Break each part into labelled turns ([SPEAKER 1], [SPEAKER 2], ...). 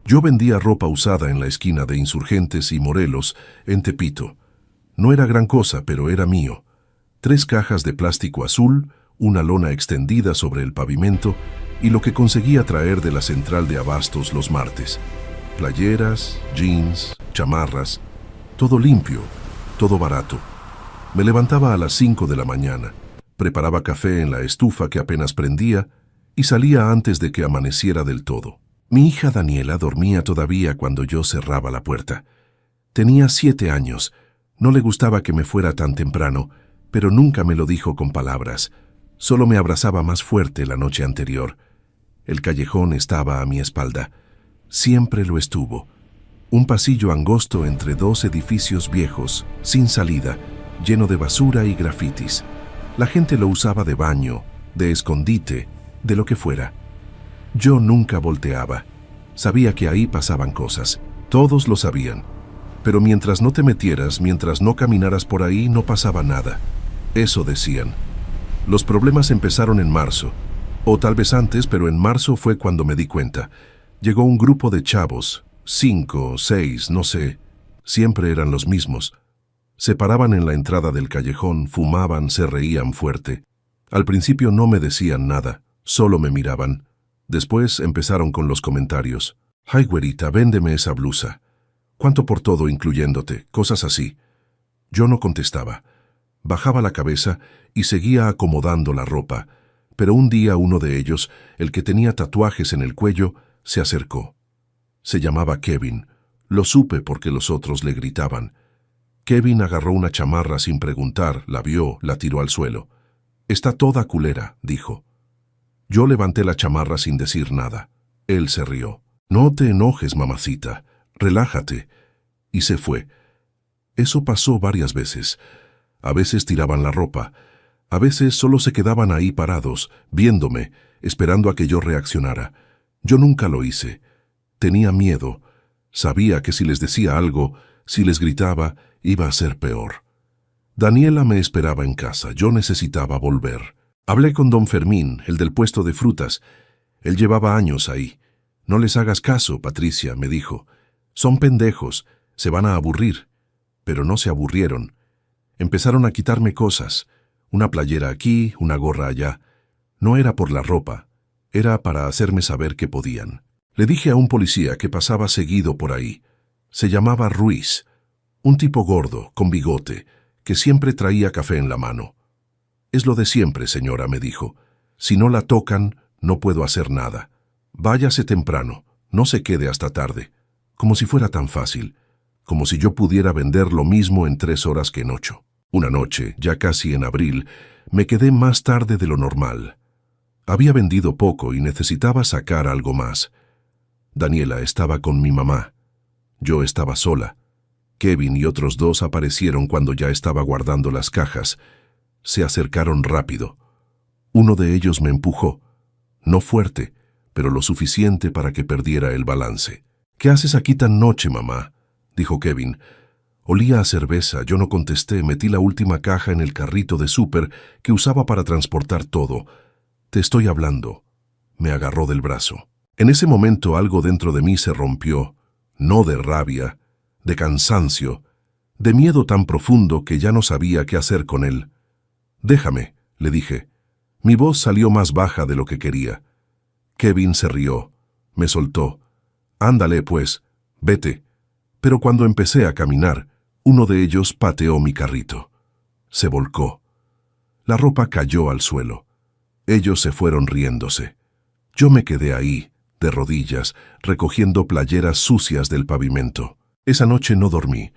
[SPEAKER 1] Yo vendía ropa usada en la esquina de Insurgentes y Morelos, en Tepito. No era gran cosa, pero era mío. 3 cajas de plástico azul, una lona extendida sobre el pavimento y lo que conseguía traer de la central de abastos los martes. Playeras, jeans, chamarras, todo limpio, todo barato. Me levantaba a las 5 de la mañana, preparaba café en la estufa que apenas prendía y salía antes de que amaneciera del todo. Mi hija Daniela dormía todavía cuando yo cerraba la puerta. Tenía 7 años, no le gustaba que me fuera tan temprano, pero nunca me lo dijo con palabras, solo me abrazaba más fuerte la noche anterior. El callejón estaba a mi espalda, siempre lo estuvo. Un pasillo angosto entre 2 edificios viejos, sin salida, lleno de basura y grafitis. La gente lo usaba de baño, de escondite, de lo que fuera. Yo nunca volteaba. Sabía que ahí pasaban cosas. Todos lo sabían. Pero mientras no te metieras, mientras no caminaras por ahí, no pasaba nada. Eso decían. Los problemas empezaron en marzo. O tal vez antes, pero en marzo fue cuando me di cuenta. Llegó un grupo de chavos, 5, 6, no sé. Siempre eran los mismos. Se paraban en la entrada del callejón, fumaban, se reían fuerte. Al principio no me decían nada, solo me miraban. Después empezaron con los comentarios. «Ay, güerita, véndeme esa blusa. ¿Cuánto por todo, incluyéndote?» Cosas así. Yo no contestaba. Bajaba la cabeza y seguía acomodando la ropa. Pero un día uno de ellos, el que tenía tatuajes en el cuello, se acercó. Se llamaba Kevin. Lo supe porque los otros le gritaban. Kevin agarró una chamarra sin preguntar, la vio, la tiró al suelo. «Está toda culera», dijo. Yo levanté la chamarra sin decir nada. Él se rió. «No te enojes, mamacita. Relájate». Y se fue. Eso pasó varias veces. A veces tiraban la ropa. A veces solo se quedaban ahí parados, viéndome, esperando a que yo reaccionara. Yo nunca lo hice. Tenía miedo. Sabía que si les decía algo, si les gritaba, iba a ser peor. Daniela me esperaba en casa. Yo necesitaba volver. Hablé con don Fermín, el del puesto de frutas. Él llevaba años ahí. «No les hagas caso, Patricia», me dijo. «Son pendejos, se van a aburrir». Pero no se aburrieron. Empezaron a quitarme cosas. Una playera aquí, una gorra allá. No era por la ropa, era para hacerme saber que podían. Le dije a un policía que pasaba seguido por ahí. Se llamaba Ruiz, un tipo gordo, con bigote, que siempre traía café en la mano. «Es lo de siempre, señora», me dijo. «Si no la tocan, no puedo hacer nada. Váyase temprano, no se quede hasta tarde». Como si fuera tan fácil, como si yo pudiera vender lo mismo en 3 horas que en 8. Una noche, ya casi en abril, me quedé más tarde de lo normal. Había vendido poco y necesitaba sacar algo más. Daniela estaba con mi mamá. Yo estaba sola. Kevin y otros 2 aparecieron cuando ya estaba guardando las cajas. Se acercaron rápido. Uno de ellos me empujó. No fuerte, pero lo suficiente para que perdiera el balance. «¿Qué haces aquí tan noche, mamá?», dijo Kevin. Olía a cerveza. Yo no contesté. Metí la última caja en el carrito de súper que usaba para transportar todo. «Te estoy hablando». Me agarró del brazo. En ese momento algo dentro de mí se rompió. No de rabia, de cansancio, de miedo tan profundo que ya no sabía qué hacer con él. «Déjame», le dije. Mi voz salió más baja de lo que quería. Kevin se rió. Me soltó. «Ándale, pues, vete». Pero cuando empecé a caminar, uno de ellos pateó mi carrito. Se volcó. La ropa cayó al suelo. Ellos se fueron riéndose. Yo me quedé ahí, de rodillas, recogiendo playeras sucias del pavimento. Esa noche no dormí.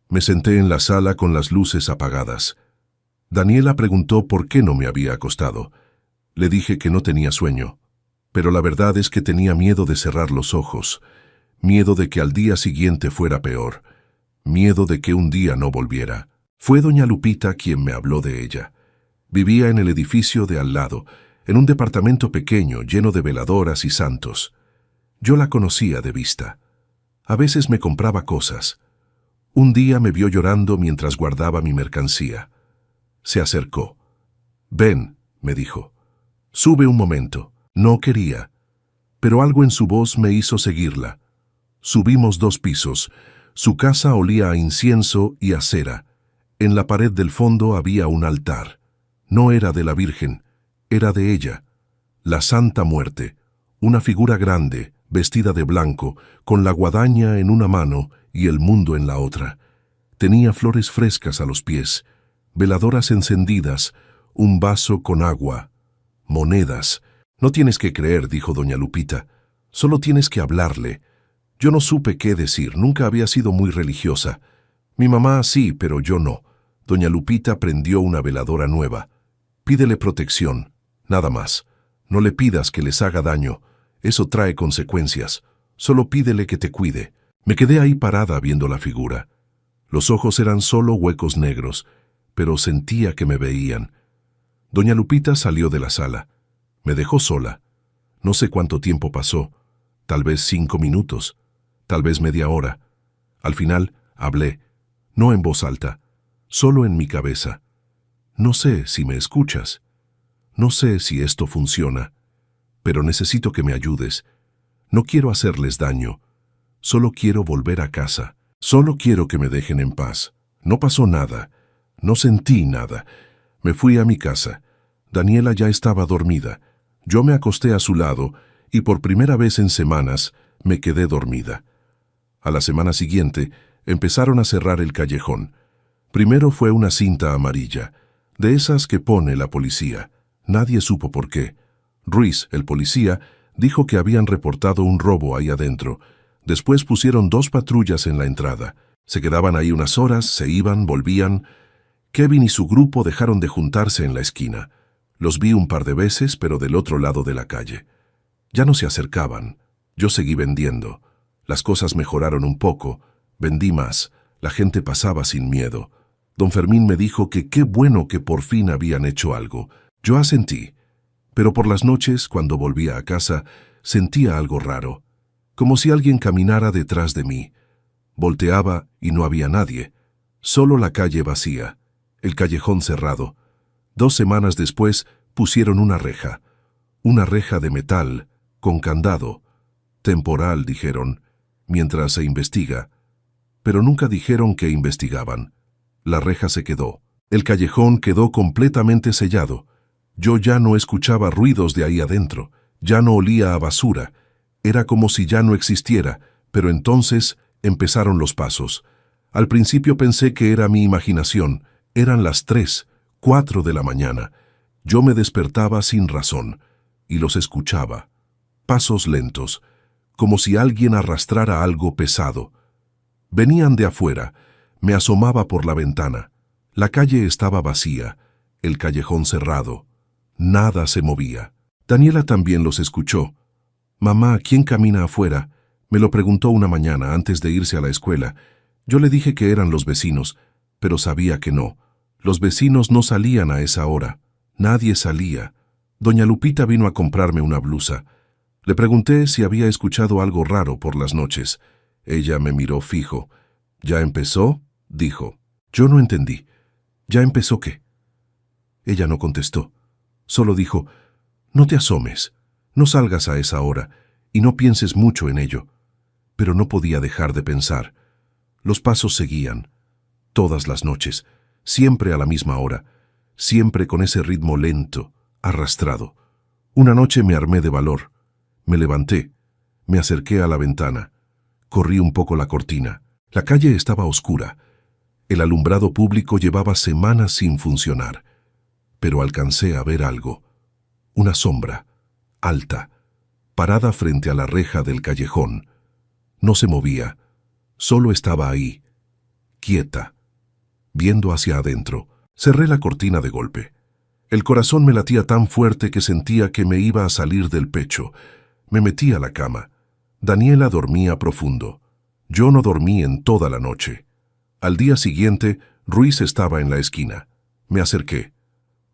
[SPEAKER 1] Me senté en la sala con las luces apagadas. Daniela preguntó por qué no me había acostado. Le dije que no tenía sueño. Pero la verdad es que tenía miedo de cerrar los ojos, miedo de que al día siguiente fuera peor, miedo de que un día no volviera. Fue doña Lupita quien me habló de ella. Vivía en el edificio de al lado, en un departamento pequeño lleno de veladoras y santos. Yo la conocía de vista. A veces me compraba cosas. Un día me vio llorando mientras guardaba mi mercancía. Se acercó. «Ven», me dijo. «Sube un momento». No quería, pero algo en su voz me hizo seguirla. Subimos 2 pisos. Su casa olía a incienso y a cera. En la pared del fondo había un altar. No era de la Virgen, era de ella. La Santa Muerte, una figura grande, vestida de blanco, con la guadaña en una mano y el mundo en la otra. Tenía flores frescas a los pies, veladoras encendidas, un vaso con agua, monedas. No tienes que creer, dijo doña Lupita, solo tienes que hablarle. Yo no supe qué decir, nunca había sido muy religiosa. Mi mamá sí, pero yo no. Doña Lupita prendió una veladora nueva. Pídele protección, nada más. No le pidas que les haga daño, eso trae consecuencias. Solo pídele que te cuide. Me quedé ahí parada viendo la figura. Los ojos eran solo huecos negros, pero sentía que me veían. Doña Lupita salió de la sala. Me dejó sola. No sé cuánto tiempo pasó, tal vez 5 minutos, tal vez media hora. Al final hablé, no en voz alta, solo en mi cabeza. No sé si me escuchas. No sé si esto funciona, pero necesito que me ayudes. No quiero hacerles daño. Solo quiero volver a casa. Solo quiero que me dejen en paz. No pasó nada. No sentí nada. Me fui a mi casa. Daniela ya estaba dormida. Yo me acosté a su lado y por primera vez en semanas me quedé dormida. A la semana siguiente empezaron a cerrar el callejón. Primero fue una cinta amarilla, de esas que pone la policía. Nadie supo por qué. Ruiz, el policía, dijo que habían reportado un robo ahí adentro. Después pusieron 2 patrullas en la entrada. Se quedaban ahí unas horas, se iban, volvían. Kevin y su grupo dejaron de juntarse en la esquina. Los vi un par de veces, pero del otro lado de la calle. Ya no se acercaban. Yo seguí vendiendo. Las cosas mejoraron un poco. Vendí más. La gente pasaba sin miedo. Don Fermín me dijo que qué bueno que por fin habían hecho algo. Yo asentí. Pero por las noches, cuando volvía a casa, sentía algo raro. Como si alguien caminara detrás de mí. Volteaba y no había nadie. Solo la calle vacía. El callejón cerrado. 2 semanas después pusieron una reja. Una reja de metal, con candado. Temporal, dijeron, mientras se investiga. Pero nunca dijeron que investigaban. La reja se quedó. El callejón quedó completamente sellado. Yo ya no escuchaba ruidos de ahí adentro. Ya no olía a basura. Era como si ya no existiera, pero entonces empezaron los pasos. Al principio pensé que era mi imaginación. Eran las 3, 4 de la mañana. Yo me despertaba sin razón, y los escuchaba. Pasos lentos, como si alguien arrastrara algo pesado. Venían de afuera. Me asomaba por la ventana. La calle estaba vacía, el callejón cerrado. Nada se movía. Daniela también los escuchó. «Mamá, ¿quién camina afuera?», me lo preguntó una mañana antes de irse a la escuela. Yo le dije que eran los vecinos, pero sabía que no. Los vecinos no salían a esa hora. Nadie salía. Doña Lupita vino a comprarme una blusa. Le pregunté si había escuchado algo raro por las noches. Ella me miró fijo. «¿Ya empezó?», dijo. Yo no entendí. «¿Ya empezó qué?». Ella no contestó. Solo dijo: «No te asomes, no salgas a esa hora y no pienses mucho en ello». Pero no podía dejar de pensar. Los pasos seguían. Todas las noches, siempre a la misma hora, siempre con ese ritmo lento, arrastrado. Una noche me armé de valor. Me levanté, me acerqué a la ventana, corrí un poco la cortina. La calle estaba oscura. El alumbrado público llevaba semanas sin funcionar. Pero alcancé a ver algo. Una sombra, alta, parada frente a la reja del callejón. No se movía, solo estaba ahí, quieta, viendo hacia adentro. Cerré la cortina de golpe. El corazón me latía tan fuerte que sentía que me iba a salir del pecho. Me metí a la cama. Daniela dormía profundo. Yo no dormí en toda la noche. Al día siguiente, Ruiz estaba en la esquina. Me acerqué.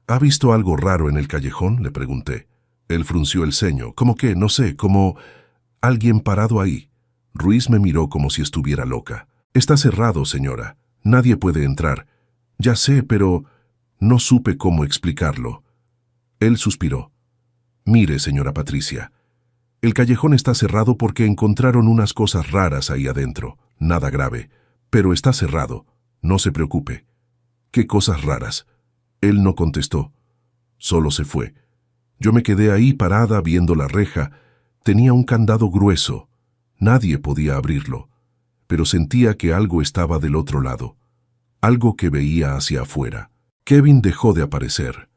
[SPEAKER 1] «¿Ha visto algo raro en el callejón?», le pregunté. Él frunció el ceño, como que, no sé, como alguien parado ahí. Ruiz me miró como si estuviera loca. «Está cerrado, señora. Nadie puede entrar». «Ya sé, pero…». No supe cómo explicarlo. Él suspiró. «Mire, señora Patricia, El callejón está cerrado porque encontraron unas cosas raras ahí adentro. Nada grave, pero está cerrado. No se preocupe. ¿Qué cosas raras? Él no contestó. Solo se fue. Yo me quedé ahí parada viendo la reja. Tenía un candado grueso. Nadie podía abrirlo, pero sentía que algo estaba del otro lado. Algo que veía hacia afuera. Kevin dejó de aparecer.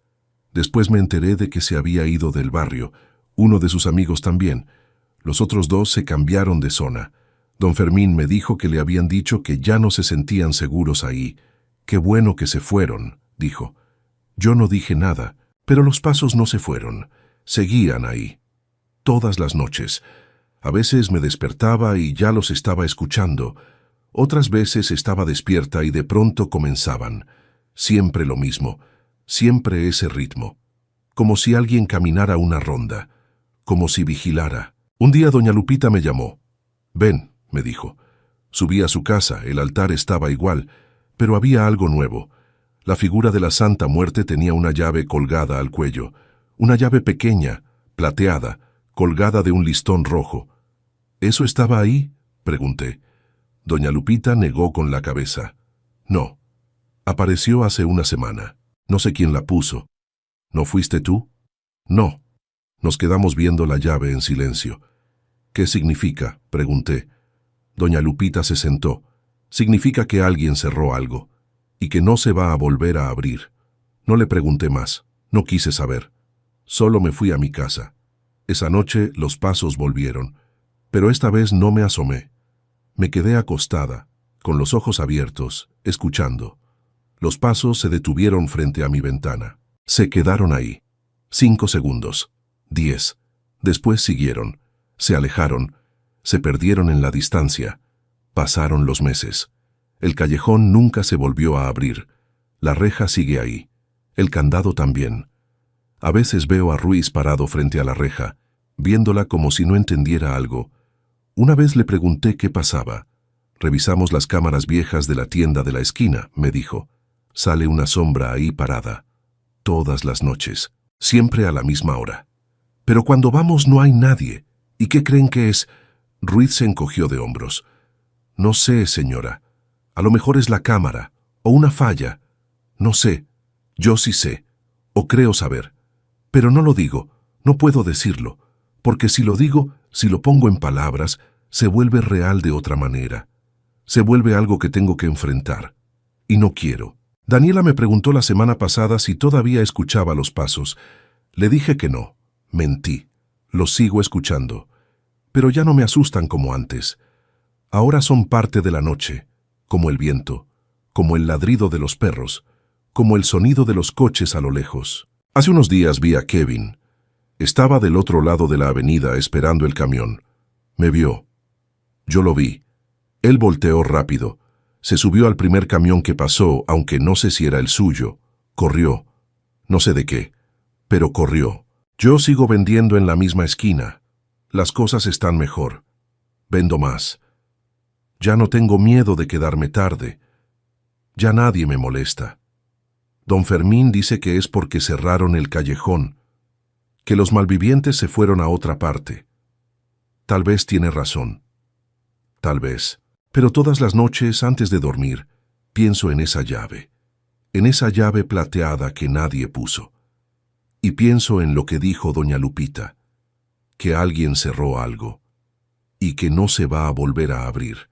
[SPEAKER 1] Después me enteré de que se había ido del barrio. Uno de sus amigos también. Los otros dos se cambiaron de zona. Don Fermín me dijo que le habían dicho que ya no se sentían seguros ahí. Qué bueno que se fueron, dijo. Yo no dije nada, pero los pasos no se fueron. Seguían ahí. Todas las noches. A veces me despertaba y ya los estaba escuchando. Otras veces estaba despierta y de pronto comenzaban. Siempre lo mismo. Siempre ese ritmo. Como si alguien caminara una ronda. Como si vigilara. Un día doña Lupita me llamó. Ven, me dijo. Subí a su casa, el altar estaba igual, pero había algo nuevo. La figura de la Santa Muerte tenía una llave colgada al cuello. Una llave pequeña, plateada, colgada de un listón rojo. ¿Eso estaba ahí?, pregunté. Doña Lupita negó con la cabeza. No. Apareció hace una semana. No sé quién la puso. ¿No fuiste tú? No. Nos quedamos viendo la llave en silencio. ¿Qué significa?, pregunté. Doña Lupita se sentó. Significa que alguien cerró algo, y que no se va a volver a abrir. No le pregunté más. No quise saber. Solo me fui a mi casa. Esa noche los pasos volvieron, pero esta vez no me asomé. Me quedé acostada, con los ojos abiertos, escuchando. Los pasos se detuvieron frente a mi ventana. Se quedaron ahí. 5 segundos. 10. Después siguieron. Se alejaron. Se perdieron en la distancia. Pasaron los meses. El callejón nunca se volvió a abrir. La reja sigue ahí. El candado también. A veces veo a Ruiz parado frente a la reja, viéndola como si no entendiera algo. Una vez le pregunté qué pasaba. Revisamos las cámaras viejas de la tienda de la esquina, me dijo. Sale una sombra ahí parada. Todas las noches. Siempre a la misma hora. Pero cuando vamos no hay nadie. ¿Y qué creen que es? Ruiz se encogió de hombros. No sé, señora. A lo mejor es la cámara, o una falla. No sé. Yo sí sé. O creo saber. Pero no lo digo. No puedo decirlo. Porque si lo digo, si lo pongo en palabras, se vuelve real de otra manera. Se vuelve algo que tengo que enfrentar. Y no quiero. Daniela me preguntó la semana pasada si todavía escuchaba los pasos. Le dije que no. Mentí. Los sigo escuchando. Pero ya no me asustan como antes. Ahora son parte de la noche, como el viento, como el ladrido de los perros, como el sonido de los coches a lo lejos. Hace unos días vi a Kevin. Estaba del otro lado de la avenida esperando el camión. Me vio. Yo lo vi. Él volteó rápido. Se subió al primer camión que pasó, aunque no sé si era el suyo. Corrió. No sé de qué, pero corrió. Yo sigo vendiendo en la misma esquina. Las cosas están mejor. Vendo más. Ya no tengo miedo de quedarme tarde. Ya nadie me molesta. Don Fermín dice que es porque cerraron el callejón, que los malvivientes se fueron a otra parte. Tal vez tiene razón. Tal vez. Pero todas las noches, antes de dormir, pienso en esa llave plateada que nadie puso. Y pienso en lo que dijo doña Lupita, que alguien cerró algo, y que no se va a volver a abrir.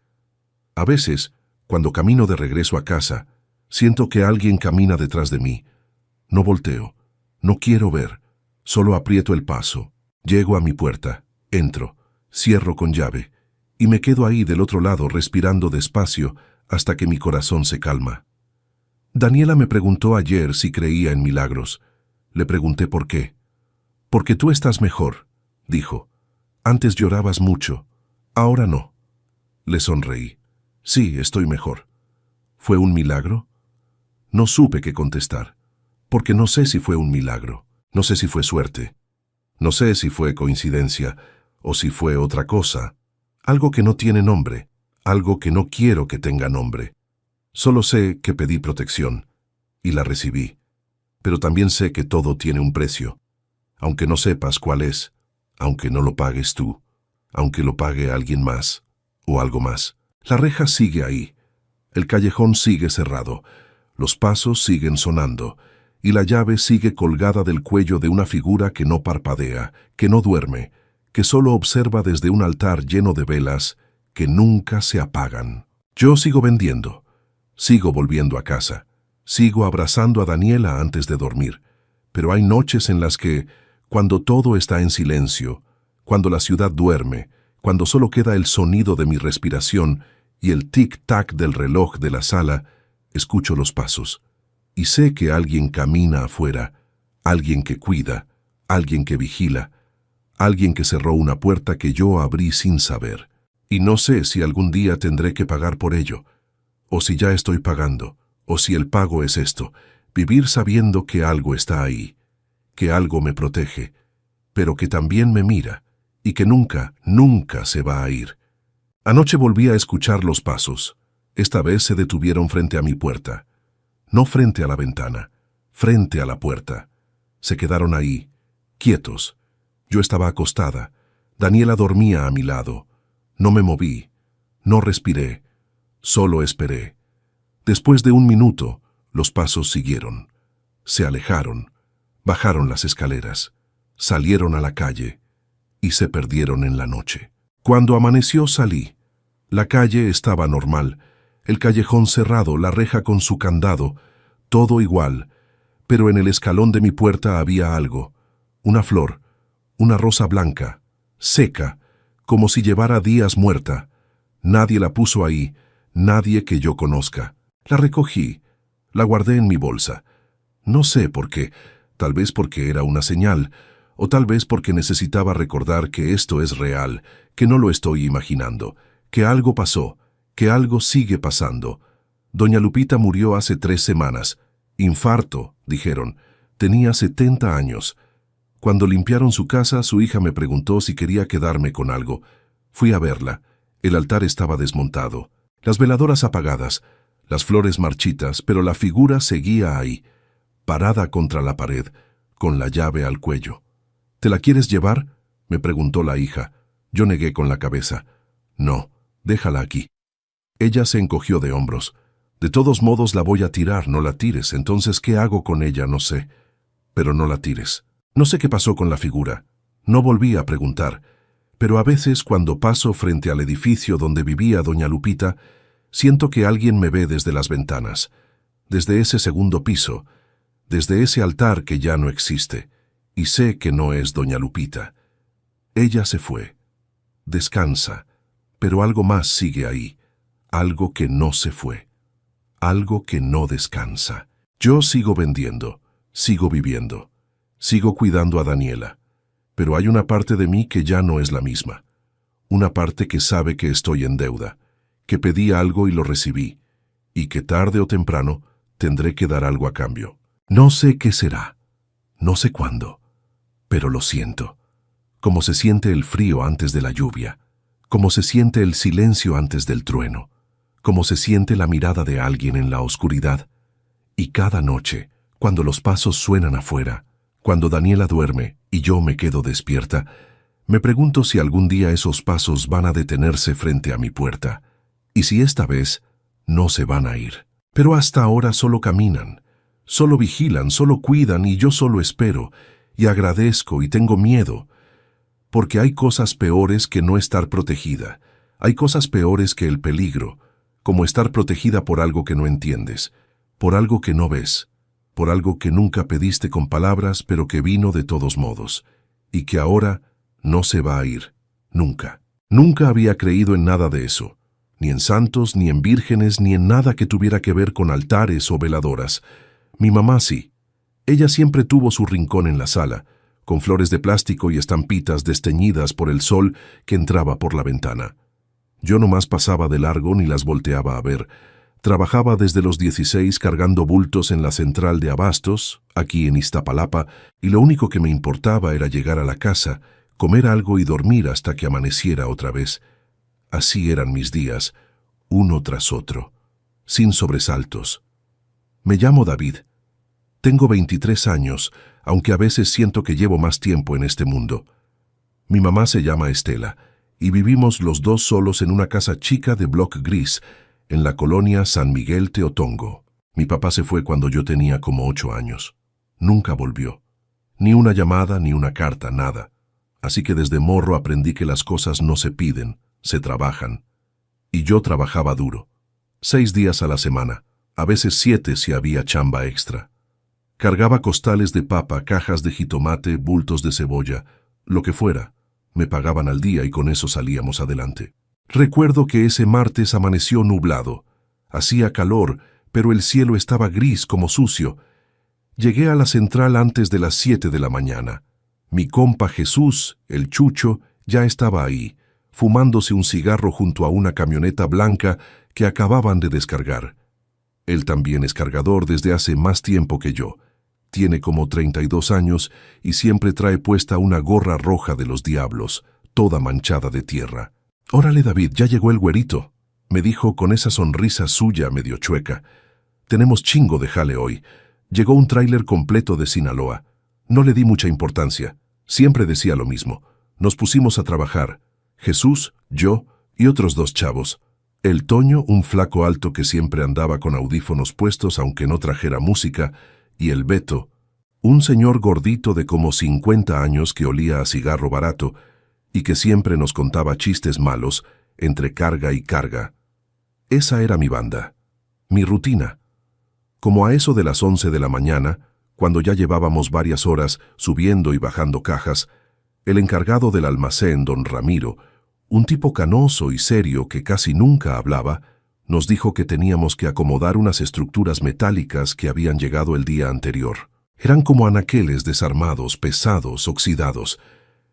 [SPEAKER 1] A veces, cuando camino de regreso a casa, siento que alguien camina detrás de mí. No volteo, no quiero ver, solo aprieto el paso. Llego a mi puerta, entro, cierro con llave, y me quedo ahí del otro lado respirando despacio hasta que mi corazón se calma. Daniela me preguntó ayer si creía en milagros. Le pregunté por qué. Porque tú estás mejor, dijo. Antes llorabas mucho, ahora no. Le sonreí. Sí, estoy mejor. ¿Fue un milagro? No supe qué contestar, porque no sé si fue un milagro, no sé si fue suerte, no sé si fue coincidencia o si fue otra cosa, algo que no tiene nombre, algo que no quiero que tenga nombre. Solo sé que pedí protección y la recibí, pero también sé que todo tiene un precio, aunque no sepas cuál es. aunque no lo pagues tú, aunque lo pague alguien más, o algo más. La reja sigue ahí, el callejón sigue cerrado, los pasos siguen sonando, y la llave sigue colgada del cuello de una figura que no parpadea, que no duerme, que solo observa desde un altar lleno de velas que nunca se apagan. Yo sigo vendiendo, sigo volviendo a casa, sigo abrazando a Daniela antes de dormir, pero hay noches en las que, cuando todo está en silencio, cuando la ciudad duerme, cuando solo queda el sonido de mi respiración y el tic-tac del reloj de la sala, escucho los pasos, y sé que alguien camina afuera, alguien que cuida, alguien que vigila, alguien que cerró una puerta que yo abrí sin saber. Y no sé si algún día tendré que pagar por ello, o si ya estoy pagando, o si el pago es esto, vivir sabiendo que algo está ahí, que algo me protege, pero que también me mira, y que nunca, nunca se va a ir. Anoche volví a escuchar los pasos. Esta vez se detuvieron frente a mi puerta. No frente a la ventana, frente a la puerta. Se quedaron ahí, quietos. Yo estaba acostada. Daniela dormía a mi lado. No me moví, no respiré, solo esperé. Después de un minuto, los pasos siguieron. Se alejaron, bajaron las escaleras, salieron a la calle y se perdieron en la noche. Cuando amaneció salí. La calle estaba normal, el callejón cerrado, la reja con su candado, todo igual, pero en el escalón de mi puerta había algo, una flor, una rosa blanca, seca, como si llevara días muerta. Nadie la puso ahí, nadie que yo conozca. La recogí, la guardé en mi bolsa. No sé por qué, tal vez porque era una señal, o tal vez porque necesitaba recordar que esto es real, que no lo estoy imaginando, que algo pasó, que algo sigue pasando. Doña Lupita murió hace 3 semanas. Infarto, dijeron. Tenía 70 años. Cuando limpiaron su casa, su hija me preguntó si quería quedarme con algo. Fui a verla. El altar estaba desmontado, las veladoras apagadas, las flores marchitas, pero la figura seguía ahí, parada contra la pared, con la llave al cuello. ¿Te la quieres llevar?, me preguntó la hija. Yo negué con la cabeza. No, déjala aquí. Ella se encogió de hombros. De todos modos la voy a tirar, no la tires. Entonces, ¿qué hago con ella? No sé. Pero no la tires. No sé qué pasó con la figura. No volví a preguntar. Pero a veces, cuando paso frente al edificio donde vivía doña Lupita, siento que alguien me ve desde las ventanas, desde ese segundo piso, desde ese altar que ya no existe, y sé que no es doña Lupita. Ella se fue. Descansa, pero algo más sigue ahí, algo que no se fue, algo que no descansa. Yo sigo vendiendo, sigo viviendo, sigo cuidando a Daniela, pero hay una parte de mí que ya no es la misma, una parte que sabe que estoy en deuda, que pedí algo y lo recibí, y que tarde o temprano tendré que dar algo a cambio. No sé qué será, no sé cuándo, pero lo siento, como se siente el frío antes de la lluvia, como se siente el silencio antes del trueno, como se siente la mirada de alguien en la oscuridad. Y cada noche, cuando los pasos suenan afuera, cuando Daniela duerme y yo me quedo despierta, me pregunto si algún día esos pasos van a detenerse frente a mi puerta, y si esta vez no se van a ir. Pero hasta ahora solo caminan, solo vigilan, solo cuidan, y yo solo espero, y agradezco y tengo miedo, porque hay cosas peores que no estar protegida, hay cosas peores que el peligro, como estar protegida por algo que no entiendes, por algo que no ves, por algo que nunca pediste con palabras pero que vino de todos modos, y que ahora no se va a ir, nunca. Nunca había creído en nada de eso, ni en santos, ni en vírgenes, ni en nada que tuviera que ver con altares o veladoras. Mi mamá sí. Ella siempre tuvo su rincón en la sala, con flores de plástico y estampitas desteñidas por el sol que entraba por la ventana. Yo nomás pasaba de largo ni las volteaba a ver. Trabajaba desde los 16 cargando bultos en la central de abastos, aquí en Iztapalapa, y lo único que me importaba era llegar a la casa, comer algo y dormir hasta que amaneciera otra vez. Así eran mis días, uno tras otro, sin sobresaltos. Me llamo David. Tengo 23 años, aunque a veces siento que llevo más tiempo en este mundo. Mi mamá se llama Estela, y vivimos los dos solos en una casa chica de bloc gris, en la colonia San Miguel Teotongo. Mi papá se fue cuando yo tenía como 8 años. Nunca volvió. Ni una llamada, ni una carta, nada. Así que desde morro aprendí que las cosas no se piden, se trabajan. Y yo trabajaba duro. 6 días a la semana, a veces 7 si había chamba extra. Cargaba costales de papa, cajas de jitomate, bultos de cebolla, lo que fuera. Me pagaban al día y con eso salíamos adelante. Recuerdo que ese martes amaneció nublado. Hacía calor, pero el cielo estaba gris como sucio. Llegué a la central antes de las 7 de la mañana. Mi compa Jesús, el Chucho, ya estaba ahí, fumándose un cigarro junto a una camioneta blanca que acababan de descargar. Él también es cargador desde hace más tiempo que yo. Tiene como 32 años y siempre trae puesta una gorra roja de los diablos, toda manchada de tierra. «Órale, David, ya llegó el güerito», me dijo con esa sonrisa suya medio chueca. «Tenemos chingo de jale hoy. Llegó un tráiler completo de Sinaloa. No le di mucha importancia. Siempre decía lo mismo. Nos pusimos a trabajar. Jesús, yo y otros 2 chavos. El Toño, un flaco alto que siempre andaba con audífonos puestos aunque no trajera música, y el Beto, un señor gordito de como 50 años que olía a cigarro barato y que siempre nos contaba chistes malos entre carga y carga. Esa era mi banda, mi rutina. Como a eso de las 11 de la mañana, cuando ya llevábamos varias horas subiendo y bajando cajas, el encargado del almacén, don Ramiro, un tipo canoso y serio que casi nunca hablaba, nos dijo que teníamos que acomodar unas estructuras metálicas que habían llegado el día anterior. Eran como anaqueles desarmados, pesados, oxidados.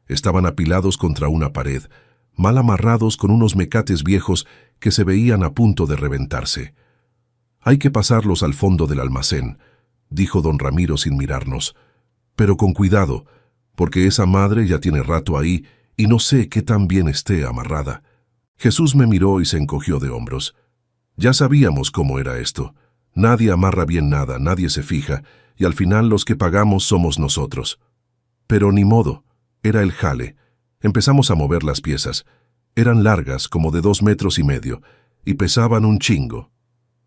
[SPEAKER 1] Estaban apilados contra una pared, mal amarrados con unos mecates viejos que se veían a punto de reventarse. «Hay que pasarlos al fondo del almacén», dijo don Ramiro sin mirarnos. «Pero con cuidado, porque esa madre ya tiene rato ahí y no sé qué tan bien esté amarrada». Jesús me miró y se encogió de hombros. Ya sabíamos cómo era esto. Nadie amarra bien nada, nadie se fija, y al final los que pagamos somos nosotros. Pero ni modo, era el jale. Empezamos a mover las piezas. Eran largas, como de 2,5 metros, y pesaban un chingo.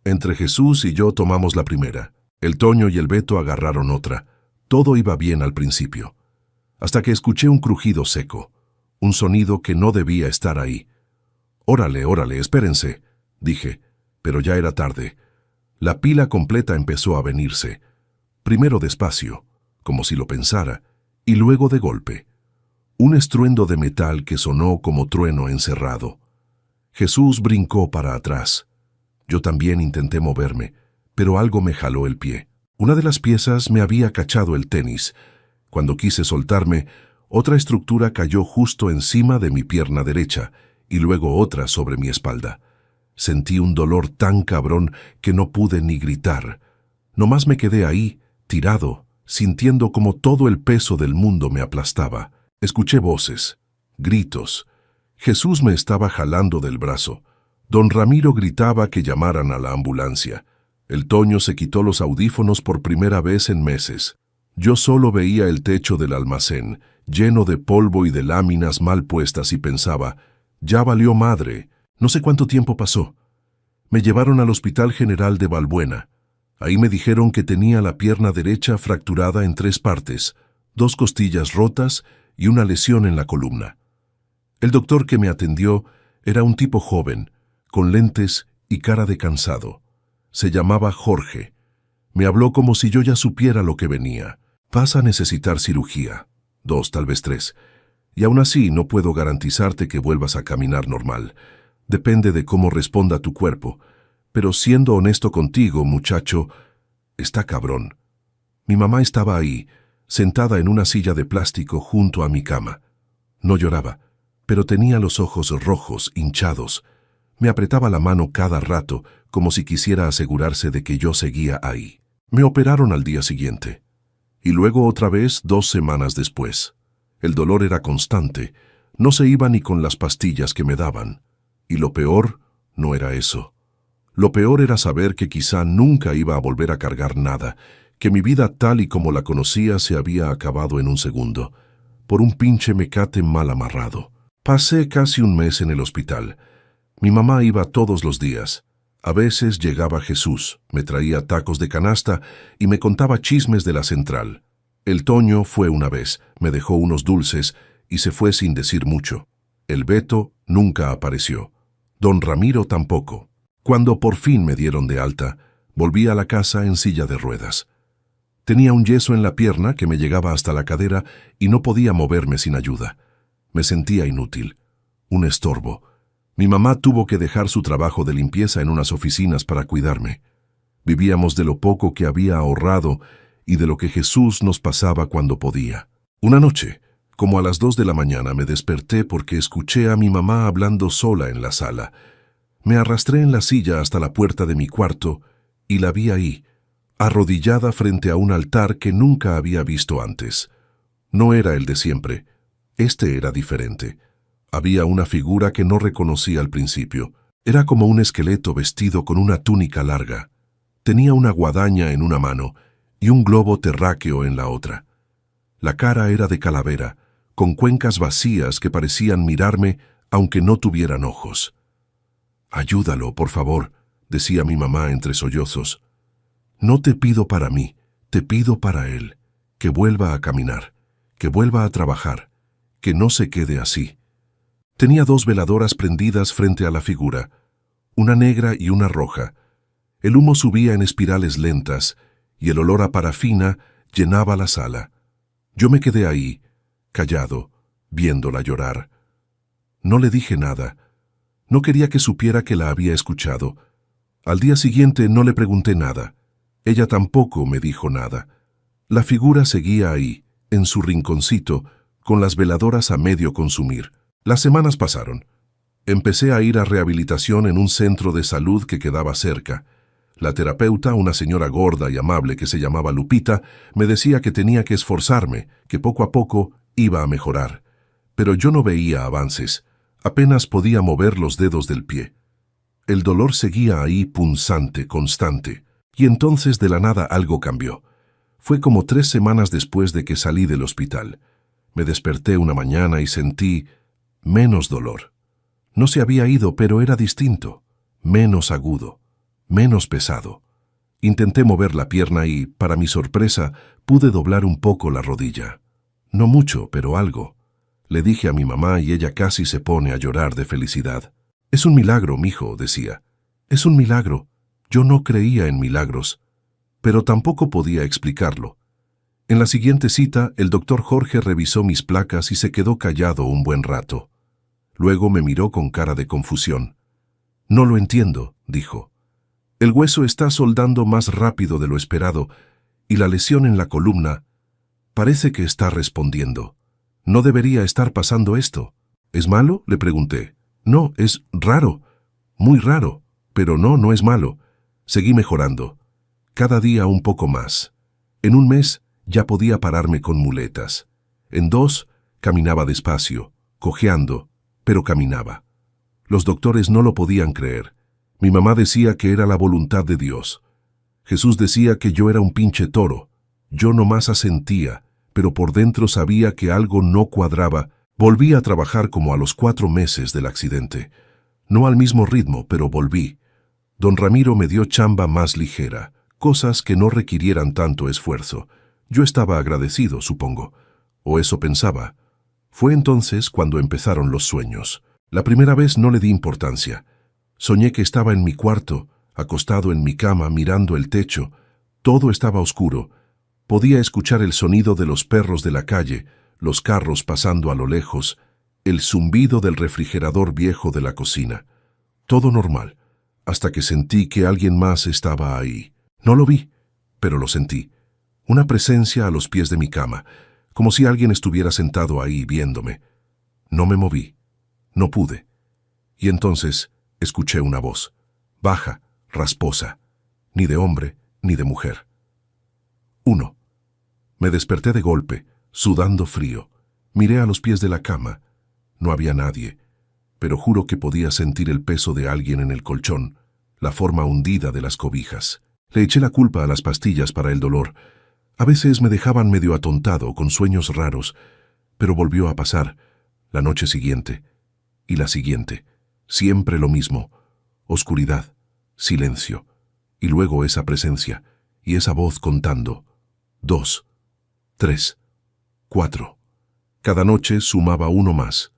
[SPEAKER 1] Entre Jesús y yo tomamos la primera. El Toño y el Beto agarraron otra. Todo iba bien al principio. Hasta que escuché un crujido seco. Un sonido que no debía estar ahí. «Órale, órale, espérense», dije, pero ya era tarde. La pila completa empezó a venirse. Primero despacio, como si lo pensara, y luego de golpe. Un estruendo de metal que sonó como trueno encerrado. Jesús brincó para atrás. Yo también intenté moverme, pero algo me jaló el pie. Una de las piezas me había cachado el tenis. Cuando quise soltarme, otra estructura cayó justo encima de mi pierna derecha y luego otra sobre mi espalda. Sentí un dolor tan cabrón que no pude ni gritar. Nomás me quedé ahí, tirado, sintiendo como todo el peso del mundo me aplastaba. Escuché voces, gritos. Jesús me estaba jalando del brazo. Don Ramiro gritaba que llamaran a la ambulancia. El Toño se quitó los audífonos por primera vez en meses. Yo solo veía el techo del almacén, lleno de polvo y de láminas mal puestas, y pensaba, ya valió madre. No sé cuánto tiempo pasó. Me llevaron al Hospital General de Balbuena. Ahí me dijeron que tenía la pierna derecha fracturada en 3 partes, 2 costillas rotas y una lesión en la columna. El doctor que me atendió era un tipo joven, con lentes y cara de cansado. Se llamaba Jorge. Me habló como si yo ya supiera lo que venía. «Vas a necesitar cirugía, 2, tal vez 3, y aún así no puedo garantizarte que vuelvas a caminar normal. Depende de cómo responda tu cuerpo. Pero siendo honesto contigo, muchacho, está cabrón». Mi mamá estaba ahí, sentada en una silla de plástico junto a mi cama. No lloraba, pero tenía los ojos rojos, hinchados. Me apretaba la mano cada rato, como si quisiera asegurarse de que yo seguía ahí. Me operaron al día siguiente. Y luego otra vez 2 semanas después. El dolor era constante. No se iba ni con las pastillas que me daban. Y lo peor no era eso. Lo peor era saber que quizá nunca iba a volver a cargar nada, que mi vida tal y como la conocía se había acabado en un segundo. por un pinche mecate mal amarrado. Pasé casi un mes en el hospital. Mi mamá iba todos los días. A veces llegaba Jesús, me traía tacos de canasta y me contaba chismes de la central. El Toño fue una vez, me dejó unos dulces y se fue sin decir mucho. El Beto nunca apareció. Don Ramiro tampoco. Cuando por fin me dieron de alta, volví a la casa en silla de ruedas. Tenía un yeso en la pierna que me llegaba hasta la cadera y no podía moverme sin ayuda. Me sentía inútil, un estorbo. Mi mamá tuvo que dejar su trabajo de limpieza en unas oficinas para cuidarme. Vivíamos de lo poco que había ahorrado y de lo que Jesús nos pasaba cuando podía. Una noche, como a las 2 de la mañana, me desperté porque escuché a mi mamá hablando sola en la sala. Me arrastré en la silla hasta la puerta de mi cuarto y la vi ahí, arrodillada frente a un altar que nunca había visto antes. No era el de siempre. Este era diferente. Había una figura que no reconocí al principio. Era como un esqueleto vestido con una túnica larga. Tenía una guadaña en una mano y un globo terráqueo en la otra. La cara era de calavera, con cuencas vacías que parecían mirarme aunque no tuvieran ojos. «Ayúdalo, por favor», decía mi mamá entre sollozos. «No te pido para mí, te pido para él, que vuelva a caminar, que vuelva a trabajar, que no se quede así». Tenía 2 veladoras prendidas frente a la figura, una negra y una roja. El humo subía en espirales lentas y el olor a parafina llenaba la sala. Yo me quedé ahí, callado, viéndola llorar. No le dije nada. No quería que supiera que la había escuchado. Al día siguiente no le pregunté nada. Ella tampoco me dijo nada. La figura seguía ahí, en su rinconcito, con las veladoras a medio consumir. Las semanas pasaron. Empecé a ir a rehabilitación en un centro de salud que quedaba cerca. La terapeuta, una señora gorda y amable que se llamaba Lupita, me decía que tenía que esforzarme, que poco a poco iba a mejorar. Pero yo no veía avances. Apenas podía mover los dedos del pie. El dolor seguía ahí punzante, constante. Y entonces de la nada algo cambió. Fue como 3 semanas después de que salí del hospital. Me desperté una mañana y sentí menos dolor. No se había ido, pero era distinto, menos agudo, menos pesado. Intenté mover la pierna y, para mi sorpresa, pude doblar un poco la rodilla. No mucho, pero algo. Le dije a mi mamá y ella casi se pone a llorar de felicidad. «Es un milagro, mijo», decía. «Es un milagro». Yo no creía en milagros, pero tampoco podía explicarlo. En la siguiente cita, el doctor Jorge revisó mis placas y se quedó callado un buen rato. Luego me miró con cara de confusión. «No lo entiendo», dijo. «El hueso está soldando más rápido de lo esperado y la lesión en la columna parece que está respondiendo. No debería estar pasando esto». «¿Es malo?», le pregunté. «No, es raro, muy raro, pero no es malo». Seguí mejorando, cada día un poco más. En un mes ya podía pararme con muletas. En 2 caminaba despacio, cojeando, pero caminaba. Los doctores no lo podían creer. Mi mamá decía que era la voluntad de Dios. Jesús decía que yo era un pinche toro. Yo nomás asentía, pero por dentro sabía que algo no cuadraba. Volví a trabajar como a los 4 meses del accidente. No al mismo ritmo, pero volví. Don Ramiro me dio chamba más ligera, cosas que no requirieran tanto esfuerzo. Yo estaba agradecido, supongo, o eso pensaba. Fue entonces cuando empezaron los sueños. La primera vez no le di importancia. Soñé que estaba en mi cuarto, acostado en mi cama, mirando el techo. Todo estaba oscuro. Podía escuchar el sonido de los perros de la calle, los carros pasando a lo lejos, el zumbido del refrigerador viejo de la cocina. Todo normal, hasta que sentí que alguien más estaba ahí. No lo vi, pero lo sentí. Una presencia a los pies de mi cama, como si alguien estuviera sentado ahí viéndome. No me moví, no pude. Y entonces escuché una voz, baja, rasposa, ni de hombre ni de mujer. 1. Me desperté de golpe, sudando frío. Miré a los pies de la cama. No había nadie, pero juro que podía sentir el peso de alguien en el colchón, la forma hundida de las cobijas. Le eché la culpa a las pastillas para el dolor. A veces me dejaban medio atontado, con sueños raros. Pero volvió a pasar, la noche siguiente, y la siguiente, siempre lo mismo, oscuridad, silencio, y luego esa presencia, y esa voz contando, 2, 3, 4. Cada noche sumaba uno más,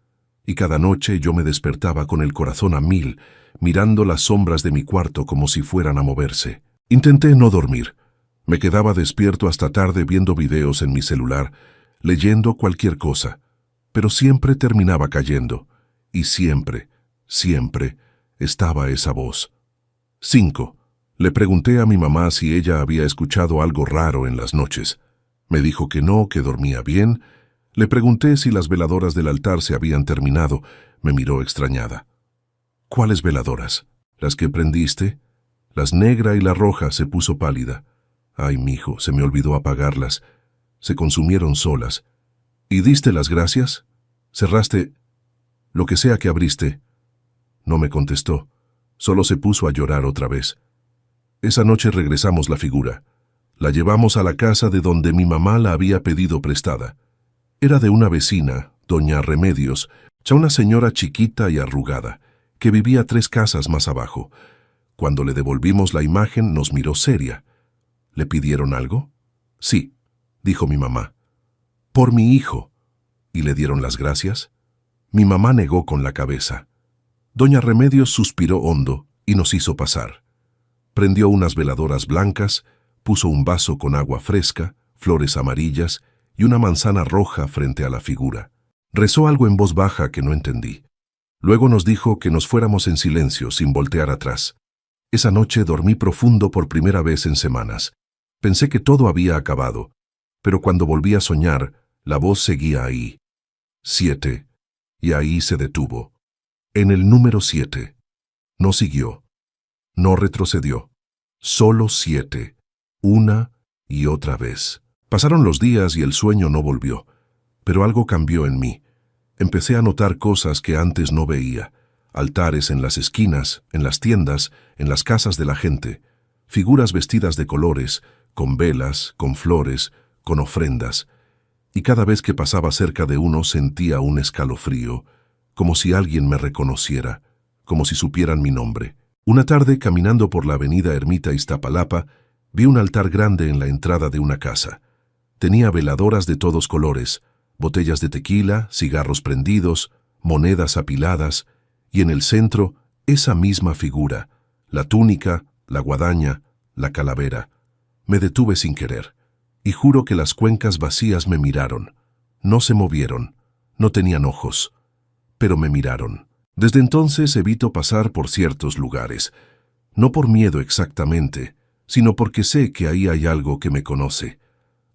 [SPEAKER 1] y cada noche yo me despertaba con el corazón a 1000, mirando las sombras de mi cuarto como si fueran a moverse. Intenté no dormir. Me quedaba despierto hasta tarde viendo videos en mi celular, leyendo cualquier cosa, pero siempre terminaba cayendo, y siempre, siempre, estaba esa voz. 5. Le pregunté a mi mamá si ella había escuchado algo raro en las noches. Me dijo que no, que dormía bien. Le pregunté si las veladoras del altar se habían terminado. Me miró extrañada. ¿Cuáles veladoras? ¿Las que prendiste? Las negra y la roja. Se puso pálida. Ay, mijo, se me olvidó apagarlas. Se consumieron solas. ¿Y diste las gracias? ¿Cerraste lo que sea que abriste? No me contestó. Solo se puso a llorar otra vez. Esa noche regresamos la figura. La llevamos a la casa de donde mi mamá la había pedido prestada. Era de una vecina, doña Remedios, ya una señora chiquita y arrugada, que vivía 3 casas más abajo. Cuando le devolvimos la imagen, nos miró seria. ¿Le pidieron algo? Sí, dijo mi mamá. Por mi hijo. ¿Y le dieron las gracias? Mi mamá negó con la cabeza. Doña Remedios suspiró hondo y nos hizo pasar. Prendió unas veladoras blancas, puso un vaso con agua fresca, flores amarillas y una manzana roja frente a la figura. Rezó algo en voz baja que no entendí. Luego nos dijo que nos fuéramos en silencio, sin voltear atrás. Esa noche dormí profundo por primera vez en semanas. Pensé que todo había acabado, pero cuando volví a soñar, la voz seguía ahí. 7. Y ahí se detuvo. En el número 7. No siguió. No retrocedió. Solo 7. Una y otra vez. Pasaron los días y el sueño no volvió. Pero algo cambió en mí. Empecé a notar cosas que antes no veía. Altares en las esquinas, en las tiendas, en las casas de la gente. Figuras vestidas de colores, con velas, con flores, con ofrendas. Y cada vez que pasaba cerca de uno sentía un escalofrío, como si alguien me reconociera, como si supieran mi nombre. Una tarde, caminando por la avenida Ermita Iztapalapa, vi un altar grande en la entrada de una casa. Tenía veladoras de todos colores, botellas de tequila, cigarros prendidos, monedas apiladas, y en el centro, esa misma figura, la túnica, la guadaña, la calavera. Me detuve sin querer, y juro que las cuencas vacías me miraron. No se movieron, no tenían ojos, pero me miraron. Desde entonces evito pasar por ciertos lugares, no por miedo exactamente, sino porque sé que ahí hay algo que me conoce,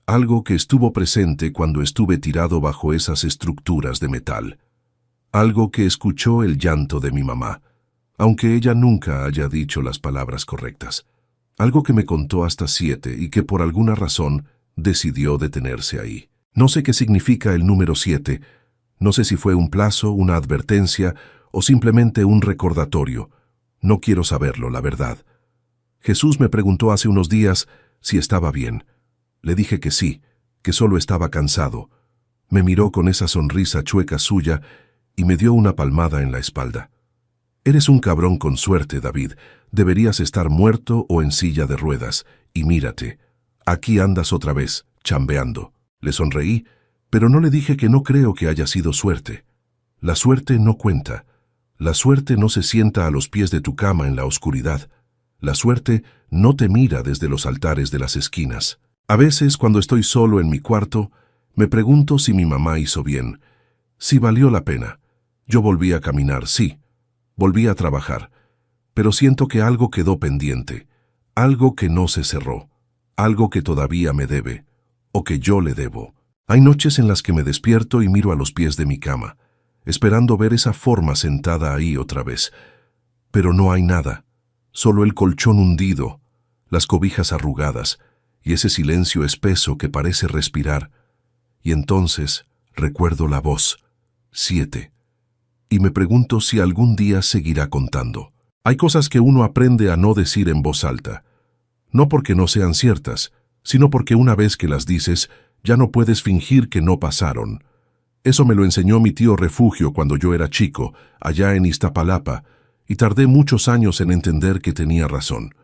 [SPEAKER 1] algo que estuvo presente cuando estuve tirado bajo esas estructuras de metal, algo que escuchó el llanto de mi mamá, aunque ella nunca haya dicho las palabras correctas, algo que me contó hasta 7 y que por alguna razón decidió detenerse ahí. No sé qué significa el número 7, no sé si fue un plazo, una advertencia o simplemente un recordatorio. No quiero saberlo, la verdad. Jesús me preguntó hace unos días si estaba bien. Le dije que sí, que solo estaba cansado. Me miró con esa sonrisa chueca suya y me dio una palmada en la espalda. Eres un cabrón con suerte, David. Deberías estar muerto o en silla de ruedas. Y mírate, aquí andas otra vez, chambeando. Le sonreí, pero no le dije que no creo que haya sido suerte. La suerte no cuenta. La suerte no se sienta a los pies de tu cama en la oscuridad. La suerte no te mira desde los altares de las esquinas. A veces, cuando estoy solo en mi cuarto, me pregunto si mi mamá hizo bien, si valió la pena. Yo volví a caminar, sí, volví a trabajar, pero siento que algo quedó pendiente, algo que no se cerró, algo que todavía me debe, o que yo le debo. Hay noches en las que me despierto y miro a los pies de mi cama, esperando ver esa forma sentada ahí otra vez. Pero no hay nada, solo el colchón hundido, las cobijas arrugadas y ese silencio espeso que parece respirar. Y entonces recuerdo la voz, 7, y me pregunto si algún día seguirá contando. Hay cosas que uno aprende a no decir en voz alta, no porque no sean ciertas, sino porque una vez que las dices, ya no puedes fingir que no pasaron. Eso me lo enseñó mi tío Refugio cuando yo era chico, allá en Iztapalapa, y tardé muchos años en entender que tenía razón.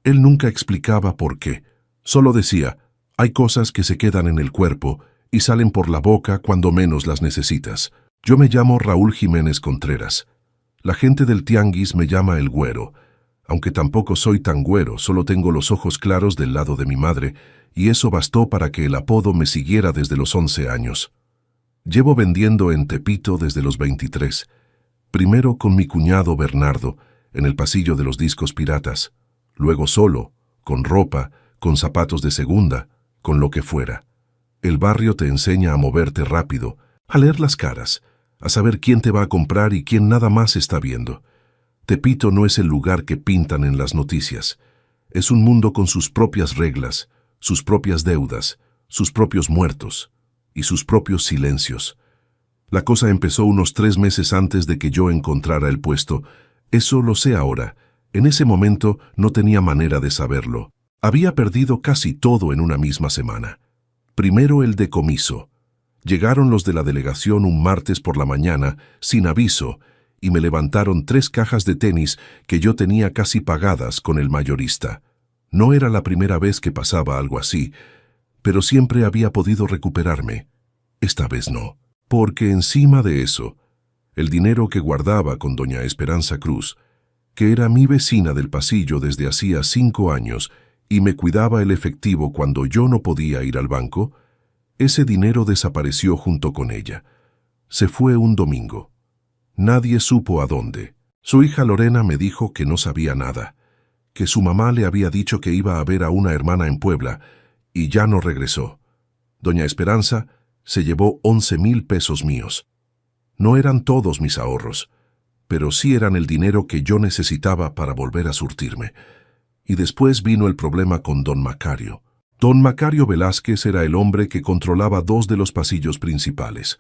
[SPEAKER 1] Él nunca explicaba por qué. Solo decía, hay cosas que se quedan en el cuerpo y salen por la boca cuando menos las necesitas. Yo me llamo Raúl Jiménez Contreras. La gente del tianguis me llama el güero, aunque tampoco soy tan güero, solo tengo los ojos claros del lado de mi madre, y eso bastó para que el apodo me siguiera desde los 11 años. Llevo vendiendo en Tepito desde los 23, primero con mi cuñado Bernardo, en el pasillo de los discos piratas, luego solo, con ropa, con zapatos de segunda, con lo que fuera. El barrio te enseña a moverte rápido, a leer las caras, a saber quién te va a comprar y quién nada más está viendo. Tepito no es el lugar que pintan en las noticias. Es un mundo con sus propias reglas, sus propias deudas, sus propios muertos y sus propios silencios. La cosa empezó unos 3 meses antes de que yo encontrara el puesto. Eso lo sé ahora. En ese momento no tenía manera de saberlo. Había perdido casi todo en una misma semana. Primero el decomiso. Llegaron los de la delegación un martes por la mañana, sin aviso, y me levantaron 3 cajas de tenis que yo tenía casi pagadas con el mayorista. No era la primera vez que pasaba algo así, pero siempre había podido recuperarme. Esta vez no, porque encima de eso, el dinero que guardaba con doña Esperanza Cruz, que era mi vecina del pasillo desde hacía 5 años y me cuidaba el efectivo cuando yo no podía ir al banco, ese dinero desapareció junto con ella. Se fue un domingo. Nadie supo a dónde. Su hija Lorena me dijo que no sabía nada, que su mamá le había dicho que iba a ver a una hermana en Puebla y ya no regresó. Doña Esperanza se llevó 11,000 pesos míos. No eran todos mis ahorros, pero sí eran el dinero que yo necesitaba para volver a surtirme. Y después vino el problema con don Macario. Don Macario Velázquez era el hombre que controlaba 2 de los pasillos principales.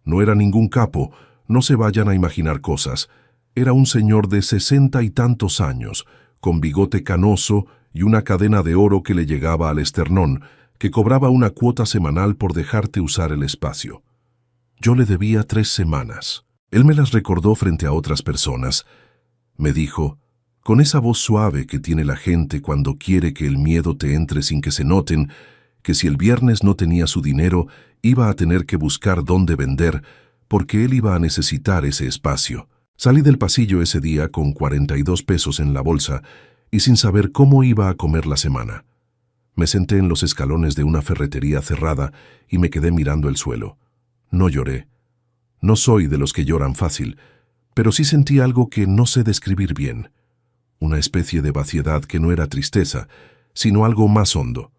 [SPEAKER 1] No era ningún capo, no se vayan a imaginar cosas. Era un señor de 60 y tantos años, con bigote canoso y una cadena de oro que le llegaba al esternón, que cobraba una cuota semanal por dejarte usar el espacio. Yo le debía 3 semanas. Él me las recordó frente a otras personas. Me dijo, con esa voz suave que tiene la gente cuando quiere que el miedo te entre sin que se noten, que si el viernes no tenía su dinero, iba a tener que buscar dónde vender, porque él iba a necesitar ese espacio. Salí del pasillo ese día con 42 pesos en la bolsa y sin saber cómo iba a comer la semana. Me senté en los escalones de una ferretería cerrada y me quedé mirando el suelo. No lloré. No soy de los que lloran fácil, pero sí sentí algo que no sé describir bien. Una especie de vaciedad que no era tristeza, sino algo más hondo,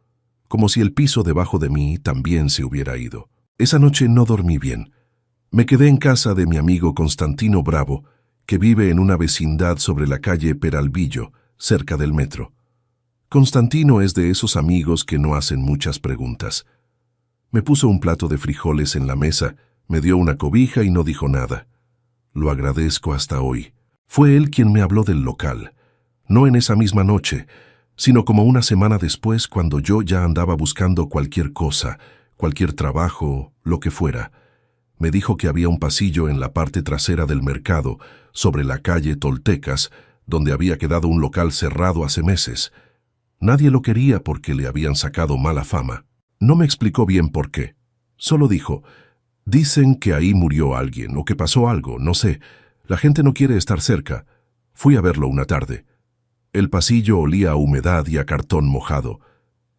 [SPEAKER 1] como si el piso debajo de mí también se hubiera ido. Esa noche no dormí bien. Me quedé en casa de mi amigo Constantino Bravo, que vive en una vecindad sobre la calle Peralvillo, cerca del metro. Constantino es de esos amigos que no hacen muchas preguntas. Me puso un plato de frijoles en la mesa, me dio una cobija y no dijo nada. Lo agradezco hasta hoy. Fue él quien me habló del local. No en esa misma noche, sino como una semana después cuando yo ya andaba buscando cualquier cosa, cualquier trabajo, lo que fuera. Me dijo que había un pasillo en la parte trasera del mercado, sobre la calle Toltecas, donde había quedado un local cerrado hace meses. Nadie lo quería porque le habían sacado mala fama. No me explicó bien por qué. Solo dijo, dicen que ahí murió alguien o que pasó algo, no sé. La gente no quiere estar cerca. Fui a verlo una tarde. El pasillo olía a humedad y a cartón mojado.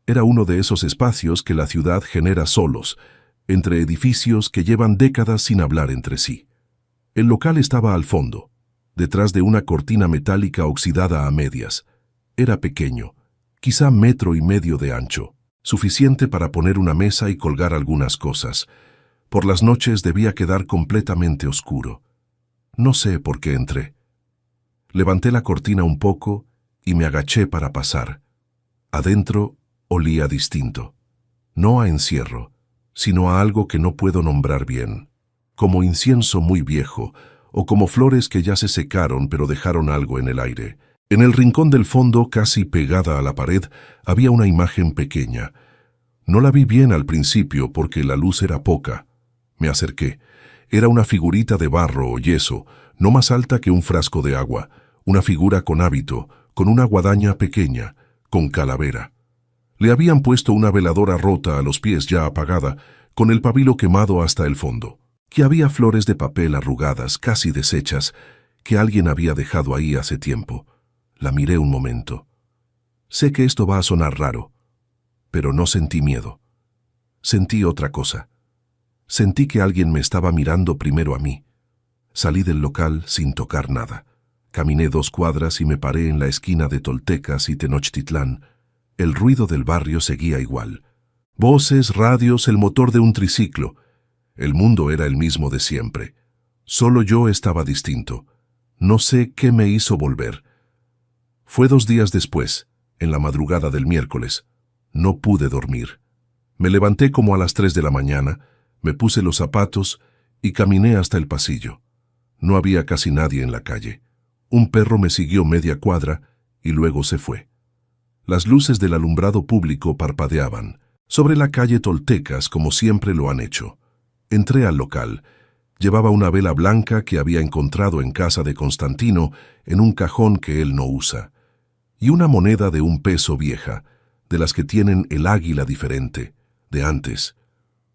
[SPEAKER 1] Era uno de esos espacios que la ciudad genera solos, entre edificios que llevan décadas sin hablar entre sí. El local estaba al fondo, detrás de una cortina metálica oxidada a medias. Era pequeño, quizá 1,5 metros de ancho, suficiente para poner una mesa y colgar algunas cosas. Por las noches debía quedar completamente oscuro. No sé por qué entré. Levanté la cortina un poco y me agaché para pasar. Adentro olía distinto. No a encierro, sino a algo que no puedo nombrar bien. Como incienso muy viejo, o como flores que ya se secaron pero dejaron algo en el aire. En el rincón del fondo, casi pegada a la pared, había una imagen pequeña. No la vi bien al principio porque la luz era poca. Me acerqué. Era una figurita de barro o yeso, no más alta que un frasco de agua, una figura con hábito, con una guadaña pequeña, con calavera. Le habían puesto una veladora rota a los pies ya apagada, con el pabilo quemado hasta el fondo, que había flores de papel arrugadas, casi deshechas, que alguien había dejado ahí hace tiempo. La miré un momento. Sé que esto va a sonar raro, pero no sentí miedo. Sentí otra cosa. Sentí que alguien me estaba mirando primero a mí. Salí del local sin tocar nada. Caminé 2 cuadras y me paré en la esquina de Toltecas y Tenochtitlán. El ruido del barrio seguía igual. Voces, radios, el motor de un triciclo. El mundo era el mismo de siempre. Solo yo estaba distinto. No sé qué me hizo volver. Fue 2 días después, en la madrugada del miércoles. No pude dormir. Me levanté como a las 3 de la mañana, me puse los zapatos y caminé hasta el pasillo. No había casi nadie en la calle. Un perro me siguió media cuadra y luego se fue. Las luces del alumbrado público parpadeaban, sobre la calle Toltecas como siempre lo han hecho. Entré al local. Llevaba una vela blanca que había encontrado en casa de Constantino en un cajón que él no usa, y una moneda de 1 peso vieja, de las que tienen el águila diferente, de antes.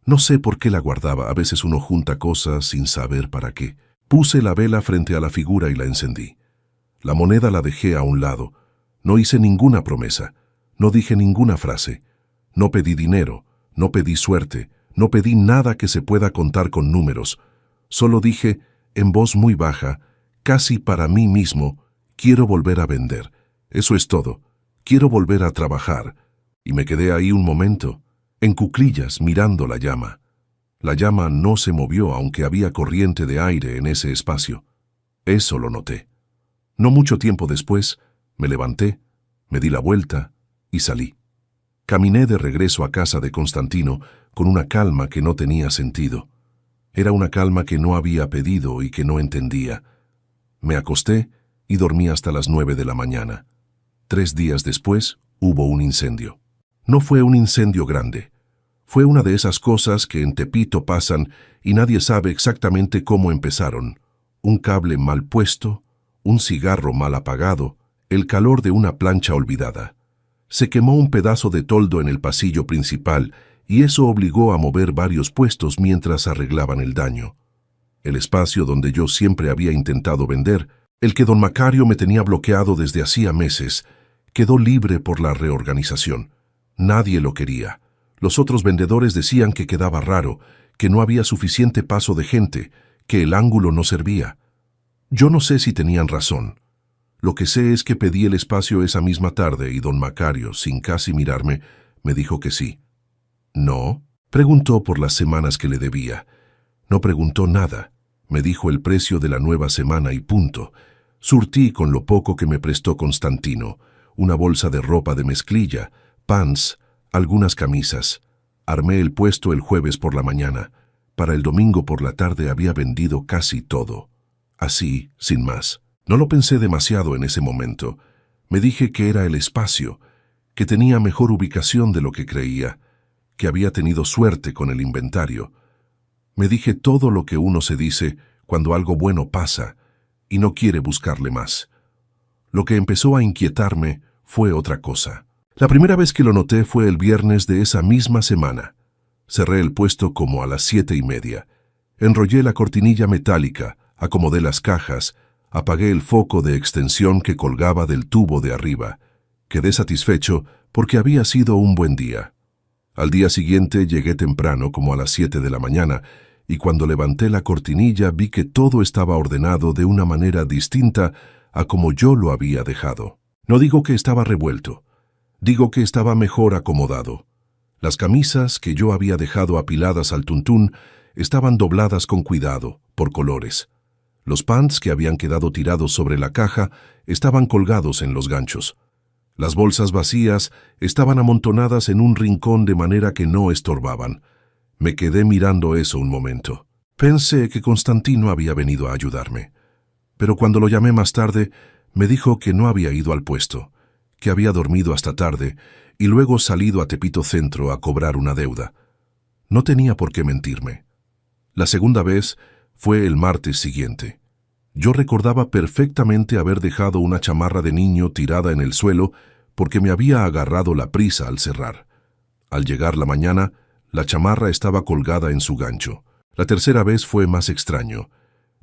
[SPEAKER 1] No sé por qué la guardaba, a veces uno junta cosas sin saber para qué. Puse la vela frente a la figura y la encendí. La moneda la dejé a un lado. No hice ninguna promesa, no dije ninguna frase, no pedí dinero, no pedí suerte, no pedí nada que se pueda contar con números. Solo dije, en voz muy baja, casi para mí mismo, quiero volver a vender. Eso es todo. Quiero volver a trabajar. Y me quedé ahí un momento, en cuclillas, mirando la llama. La llama no se movió aunque había corriente de aire en ese espacio. Eso lo noté. No mucho tiempo después, me levanté, me di la vuelta y salí. Caminé de regreso a casa de Constantino con una calma que no tenía sentido. Era una calma que no había pedido y que no entendía. Me acosté y dormí hasta las 9 de la mañana. 3 días después hubo un incendio. No fue un incendio grande. Fue una de esas cosas que en Tepito pasan y nadie sabe exactamente cómo empezaron. Un cable mal puesto, un cigarro mal apagado, el calor de una plancha olvidada. Se quemó un pedazo de toldo en el pasillo principal y eso obligó a mover varios puestos mientras arreglaban el daño. El espacio donde yo siempre había intentado vender, el que don Macario me tenía bloqueado desde hacía meses, quedó libre por la reorganización. Nadie lo quería. Los otros vendedores decían que quedaba raro, que no había suficiente paso de gente, que el ángulo no servía. Yo no sé si tenían razón. Lo que sé es que pedí el espacio esa misma tarde y don Macario, sin casi mirarme, me dijo que sí. ¿No? Preguntó por las semanas que le debía. No preguntó nada. Me dijo el precio de la nueva semana y punto. Surtí con lo poco que me prestó Constantino, una bolsa de ropa de mezclilla, pants, algunas camisas. Armé el puesto el jueves por la mañana. Para el domingo por la tarde había vendido casi todo. Así, sin más. No lo pensé demasiado en ese momento. Me dije que era el espacio, que tenía mejor ubicación de lo que creía, que había tenido suerte con el inventario. Me dije todo lo que uno se dice cuando algo bueno pasa y no quiere buscarle más. Lo que empezó a inquietarme fue otra cosa. La primera vez que lo noté fue el viernes de esa misma semana. Cerré el puesto como a las 7:30. Enrollé la cortinilla metálica, acomodé las cajas, apagué el foco de extensión que colgaba del tubo de arriba. Quedé satisfecho porque había sido un buen día. Al día siguiente llegué temprano, como a las 7 de la mañana, y cuando levanté la cortinilla vi que todo estaba ordenado de una manera distinta a como yo lo había dejado. No digo que estaba revuelto, digo que estaba mejor acomodado. Las camisas que yo había dejado apiladas al tuntún estaban dobladas con cuidado, por colores. Los pants que habían quedado tirados sobre la caja estaban colgados en los ganchos. Las bolsas vacías estaban amontonadas en un rincón de manera que no estorbaban. Me quedé mirando eso un momento. Pensé que Constantino había venido a ayudarme. Pero cuando lo llamé más tarde, me dijo que no había ido al puesto, que había dormido hasta tarde y luego salido a Tepito Centro a cobrar una deuda. No tenía por qué mentirme. La segunda vez fue el martes siguiente. Yo recordaba perfectamente haber dejado una chamarra de niño tirada en el suelo porque me había agarrado la prisa al cerrar. Al llegar la mañana, la chamarra estaba colgada en su gancho. La tercera vez fue más extraño.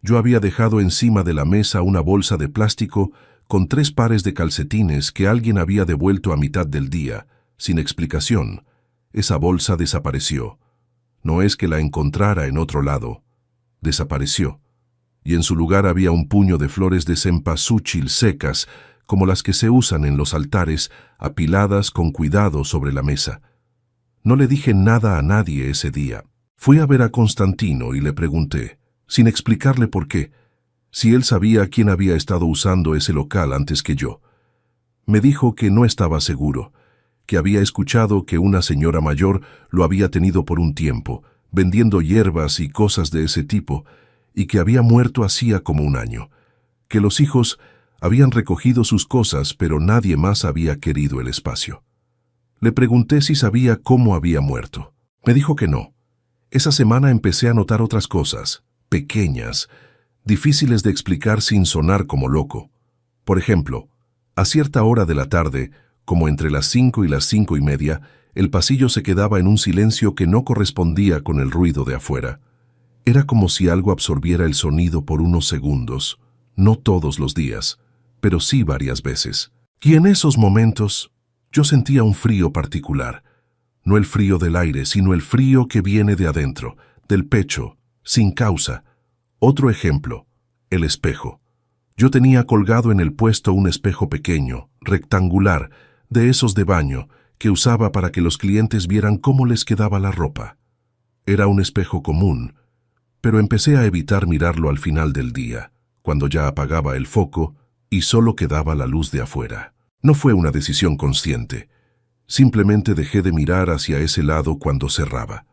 [SPEAKER 1] Yo había dejado encima de la mesa una bolsa de plástico con 3 pares de calcetines que alguien había devuelto a mitad del día, sin explicación. Esa bolsa desapareció. No es que la encontrara en otro lado. Desapareció. Y en su lugar había un puño de flores de cempasúchil secas, como las que se usan en los altares, apiladas con cuidado sobre la mesa. No le dije nada a nadie ese día. Fui a ver a Constantino y le pregunté, sin explicarle por qué, si él sabía quién había estado usando ese local antes que yo. Me dijo que no estaba seguro, que había escuchado que una señora mayor lo había tenido por un tiempo, vendiendo hierbas y cosas de ese tipo, y que había muerto hacía como un año, que los hijos habían recogido sus cosas, pero nadie más había querido el espacio. Le pregunté si sabía cómo había muerto. Me dijo que no. Esa semana empecé a notar otras cosas, pequeñas, difíciles de explicar sin sonar como loco. Por ejemplo, a cierta hora de la tarde, como entre las 5 y las 5:30, el pasillo se quedaba en un silencio que no correspondía con el ruido de afuera. Era como si algo absorbiera el sonido por unos segundos, no todos los días, pero sí varias veces. Y en esos momentos yo sentía un frío particular, no el frío del aire, sino el frío que viene de adentro, del pecho, sin causa. Otro ejemplo, el espejo. Yo tenía colgado en el puesto un espejo pequeño, rectangular, de esos de baño, que usaba para que los clientes vieran cómo les quedaba la ropa. Era un espejo común, pero empecé a evitar mirarlo al final del día, cuando ya apagaba el foco y solo quedaba la luz de afuera. No fue una decisión consciente. Simplemente dejé de mirar hacia ese lado cuando cerraba.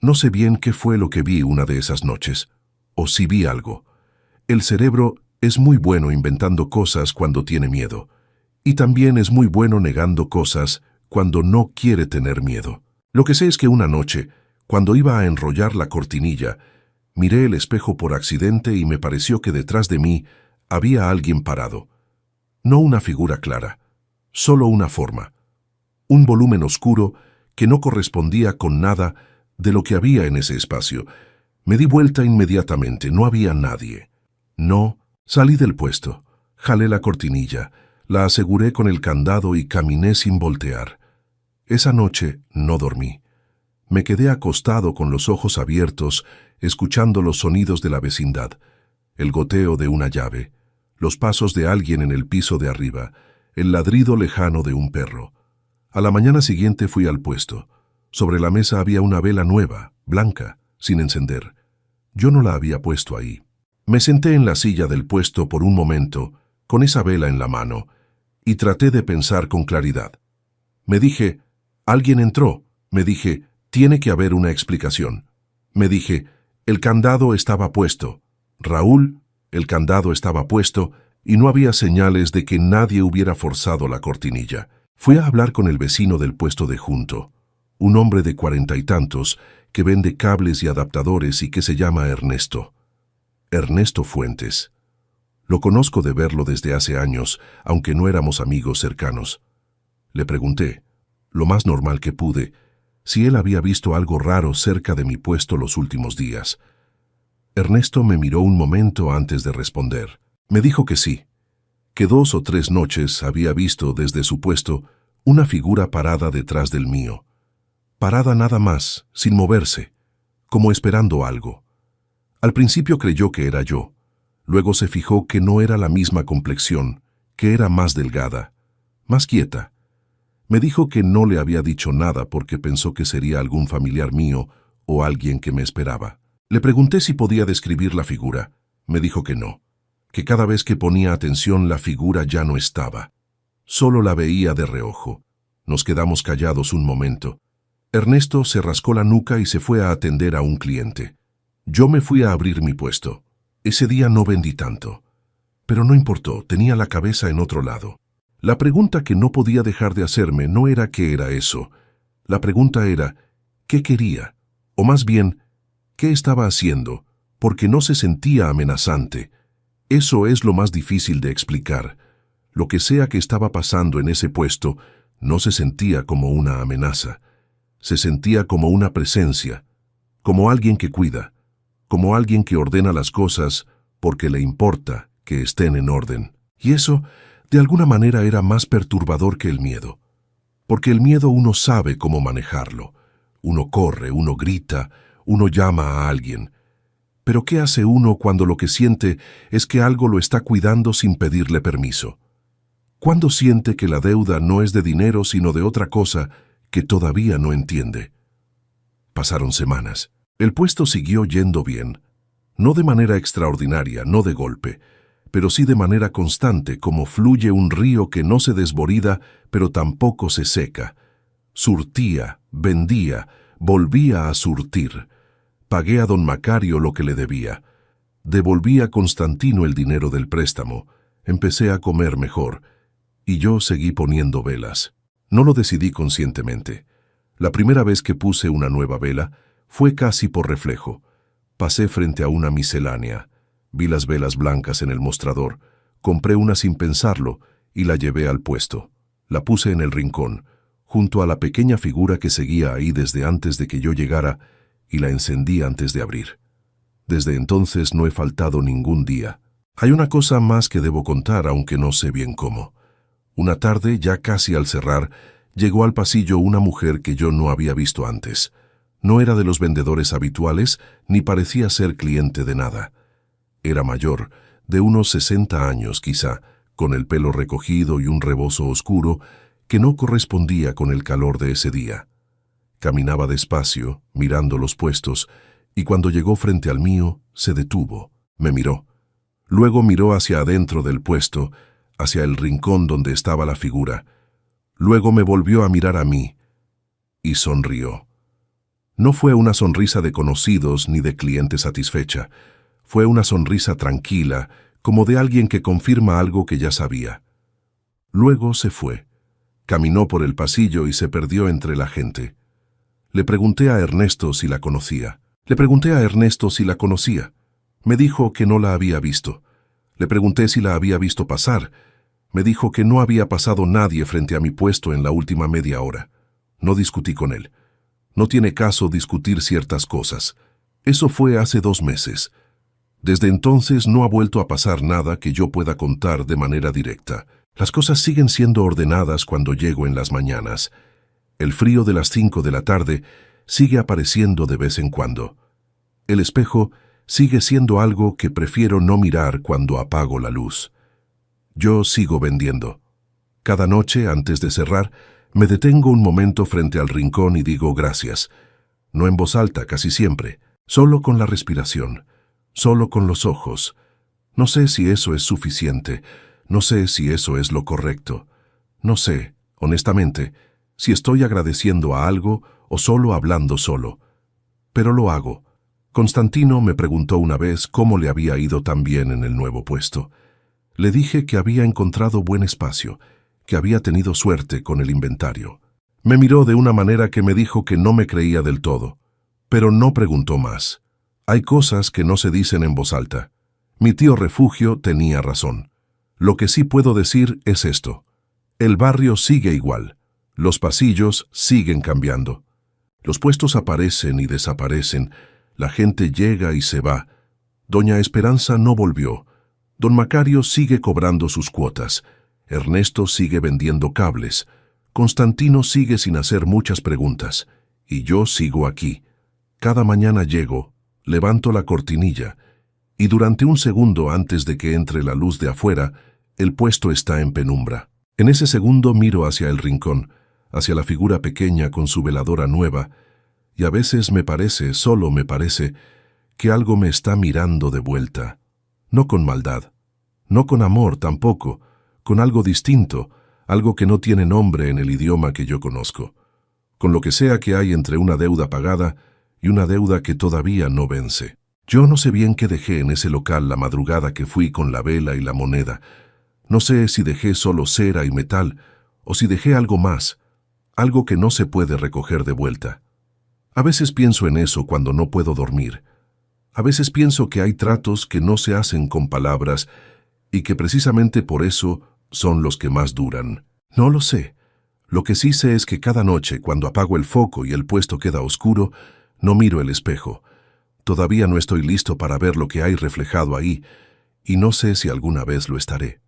[SPEAKER 1] No sé bien qué fue lo que vi una de esas noches, o si vi algo. El cerebro es muy bueno inventando cosas cuando tiene miedo, y también es muy bueno negando cosas cuando no quiere tener miedo. Lo que sé es que una noche, cuando iba a enrollar la cortinilla, miré el espejo por accidente y me pareció que detrás de mí había alguien parado. No una figura clara, solo una forma. Un volumen oscuro que no correspondía con nada de lo que había en ese espacio. Me di vuelta inmediatamente, no había nadie. No, salí del puesto, jalé la cortinilla, la aseguré con el candado y caminé sin voltear. Esa noche no dormí. Me quedé acostado con los ojos abiertos, escuchando los sonidos de la vecindad, el goteo de una llave, los pasos de alguien en el piso de arriba, el ladrido lejano de un perro. A la mañana siguiente fui al puesto. Sobre la mesa había una vela nueva, blanca, sin encender. Yo no la había puesto ahí. Me senté en la silla del puesto por un momento, con esa vela en la mano, y traté de pensar con claridad. Me dije, alguien entró. Me dije, tiene que haber una explicación. Me dije, el candado estaba puesto. Raúl, el candado estaba puesto, y no había señales de que nadie hubiera forzado la cortinilla. Fui a hablar con el vecino del puesto de junto, un hombre de 40 y tantos, que vende cables y adaptadores y que se llama Ernesto. Ernesto Fuentes. Lo conozco de verlo desde hace años, aunque no éramos amigos cercanos. Le pregunté, lo más normal que pude, si él había visto algo raro cerca de mi puesto los últimos días. Ernesto me miró un momento antes de responder. Me dijo que sí, que 2 o 3 noches había visto desde su puesto una figura parada detrás del mío. Parada nada más, sin moverse, como esperando algo. Al principio creyó que era yo. Luego se fijó que no era la misma complexión, que era más delgada, más quieta. Me dijo que no le había dicho nada porque pensó que sería algún familiar mío o alguien que me esperaba. Le pregunté si podía describir la figura. Me dijo que no, que cada vez que ponía atención la figura ya no estaba. Solo la veía de reojo. Nos quedamos callados un momento. Ernesto se rascó la nuca y se fue a atender a un cliente. Yo me fui a abrir mi puesto. Ese día no vendí tanto. Pero no importó, tenía la cabeza en otro lado. La pregunta que no podía dejar de hacerme no era qué era eso. La pregunta era, ¿qué quería? O más bien, ¿Qué estaba haciendo? Porque no se sentía amenazante. Eso es lo más difícil de explicar. Lo que sea que estaba pasando en ese puesto no se sentía como una amenaza. Se sentía como una presencia, como alguien que cuida, como alguien que ordena las cosas porque le importa que estén en orden. Y eso, de alguna manera, era más perturbador que el miedo. Porque el miedo uno sabe cómo manejarlo. Uno corre, uno grita, uno llama a alguien. Pero ¿qué hace uno cuando lo que siente es que algo lo está cuidando sin pedirle permiso? ¿Cuándo siente que la deuda no es de dinero sino de otra cosa que todavía no entiende? Pasaron semanas. El puesto siguió yendo bien. No de manera extraordinaria, no de golpe, pero sí de manera constante, como fluye un río que no se desborda, pero tampoco se seca. Surtía, vendía, volvía a surtir. Pagué a don Macario lo que le debía. Devolví a Constantino el dinero del préstamo. Empecé a comer mejor. Y yo seguí poniendo velas. No lo decidí conscientemente. La primera vez que puse una nueva vela fue casi por reflejo. Pasé frente a una miscelánea. Vi las velas blancas en el mostrador. Compré una sin pensarlo y la llevé al puesto. La puse en el rincón, junto a la pequeña figura que seguía ahí desde antes de que yo llegara, y la encendí antes de abrir. Desde entonces no he faltado ningún día. Hay una cosa más que debo contar, aunque no sé bien cómo. Una tarde, ya casi al cerrar, llegó al pasillo una mujer que yo no había visto antes. No era de los vendedores habituales, ni parecía ser cliente de nada. Era mayor, de unos 60 años quizá, con el pelo recogido y un rebozo oscuro que no correspondía con el calor de ese día. Caminaba despacio, mirando los puestos, y cuando llegó frente al mío, se detuvo, me miró. Luego miró hacia adentro del puesto, hacia el rincón donde estaba la figura. Luego me volvió a mirar a mí, y sonrió. No fue una sonrisa de conocidos ni de cliente satisfecha. Fue una sonrisa tranquila, como de alguien que confirma algo que ya sabía. Luego se fue. Caminó por el pasillo y se perdió entre la gente. Le pregunté a Ernesto si la conocía. Me dijo que no la había visto. Le pregunté si la había visto pasar. Me dijo que no había pasado nadie frente a mi puesto en la última media hora. No discutí con él. No tiene caso discutir ciertas cosas. Eso fue hace 2 meses. Desde entonces no ha vuelto a pasar nada que yo pueda contar de manera directa. Las cosas siguen siendo ordenadas cuando llego en las mañanas. El frío de las 5 de la tarde sigue apareciendo de vez en cuando. El espejo sigue siendo algo que prefiero no mirar cuando apago la luz. Yo sigo vendiendo. Cada noche, antes de cerrar, me detengo un momento frente al rincón y digo gracias. No en voz alta, casi siempre, solo con la respiración, solo con los ojos. No sé si eso es suficiente, no sé si eso es lo correcto. No sé, honestamente, si estoy agradeciendo a algo o solo hablando solo. Pero lo hago. Constantino me preguntó una vez cómo le había ido tan bien en el nuevo puesto. Le dije que había encontrado buen espacio, que había tenido suerte con el inventario. Me miró de una manera que me dijo que no me creía del todo, pero no preguntó más. Hay cosas que no se dicen en voz alta. Mi tío Refugio tenía razón. Lo que sí puedo decir es esto. El barrio sigue igual. Los pasillos siguen cambiando. Los puestos aparecen y desaparecen. La gente llega y se va. Doña Esperanza no volvió. Don Macario sigue cobrando sus cuotas. Ernesto sigue vendiendo cables. Constantino sigue sin hacer muchas preguntas. Y yo sigo aquí. Cada mañana llego, levanto la cortinilla, y durante un segundo antes de que entre la luz de afuera, el puesto está en penumbra. En ese segundo miro hacia el rincón, hacia la figura pequeña con su veladora nueva, y a veces me parece, solo me parece, que algo me está mirando de vuelta. No con maldad, no con amor tampoco, con algo distinto, algo que no tiene nombre en el idioma que yo conozco, con lo que sea que hay entre una deuda pagada y una deuda que todavía no vence. Yo no sé bien qué dejé en ese local la madrugada que fui con la vela y la moneda. No sé si dejé solo cera y metal, o si dejé algo más, algo que no se puede recoger de vuelta. A veces pienso en eso cuando no puedo dormir. A veces pienso que hay tratos que no se hacen con palabras y que precisamente por eso son los que más duran. No lo sé. Lo que sí sé es que cada noche, cuando apago el foco y el puesto queda oscuro, no miro el espejo. Todavía no estoy listo para ver lo que hay reflejado ahí, y no sé si alguna vez lo estaré.